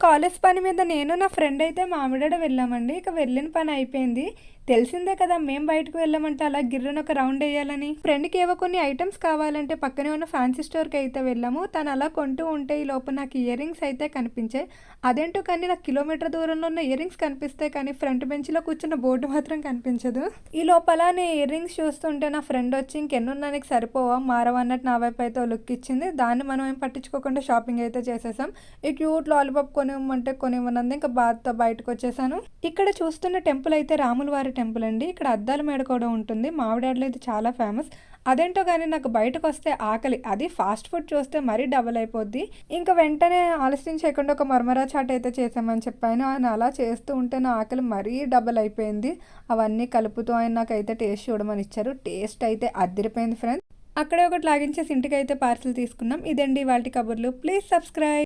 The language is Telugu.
కాలేజ్ పని మీద నేను నా ఫ్రెండ్ అయితే మామిడాడ వెళ్ళామండి. ఇక వెళ్ళిన పని అయిపోయింది. తెలిసిందే కదా, మేము బయటకు వెళ్ళామంటే అలా గిర్రన ఒక రౌండ్ వేయాలని. ఫ్రెండ్కి ఏవో కొన్ని ఐటమ్స్ కావాలంటే పక్కనే ఉన్న ఫ్యాన్సీ స్టోర్కి అయితే వెళ్ళాము. తను అలా కొంటూ ఉంటే ఈ లోపల నాకు ఇయర్ రింగ్స్ అయితే కనిపించాయి. అదేంటో కానీ నాకు కిలోమీటర్ దూరంలో ఉన్న ఇయర్ రింగ్స్ కనిపిస్తాయి, కానీ ఫ్రంట్ బెంచ్లో కూర్చున్న బోర్డు మాత్రం కనిపించదు. ఈ లోపల నేను ఇయర్ రింగ్స్ చూస్తుంటే నా ఫ్రెండ్ వచ్చి ఇంకెన్నున్నా నీకు సరిపోవా మారవన్నట్టు నా వైపు అయితే లుక్ ఇచ్చింది. దాన్ని మనం ఏం పట్టించుకోకుండా షాపింగ్ అయితే చేసేసాం. ఈ క్యూట్ లాలీపాప్ కొనివ్వమంటే కొనివ్వనంది. ఇంకా బాధతో బయటకు వచ్చేసాను. ఇక్కడ చూస్తున్న టెంపుల్ అయితే రాముల వారి టెంపుల్ అండి. ఇక్కడ అద్దాల మేడ కూడా ఉంటుంది. మామిడాడలో ఇది చాలా ఫేమస్. అదేంటో కానీ నాకు బయటకు వస్తే ఆకలి, అది ఫాస్ట్ ఫుడ్ చూస్తే మరీ డబల్ అయిపోద్ది. ఇంకా వెంటనే ఆలస్యం చేయకుండా ఒక మరమరా చాట్ అయితే చేసామని చెప్పాను. ఆయన అలా చేస్తూ ఉంటే నా ఆకలి మరీ డబల్ అయిపోయింది. అవన్నీ కలుపుతూ ఆయన నాకైతే టేస్ట్ చూడమని ఇచ్చారు. టేస్ట్ అయితే అదిరిపోయింది ఫ్రెండ్స్. అక్కడే ఒకటి లాగించేసి ఇంటికి అయితే పార్సిల్ తీసుకున్నాం. ఇదండి వాటి కబుర్లు. Please subscribe.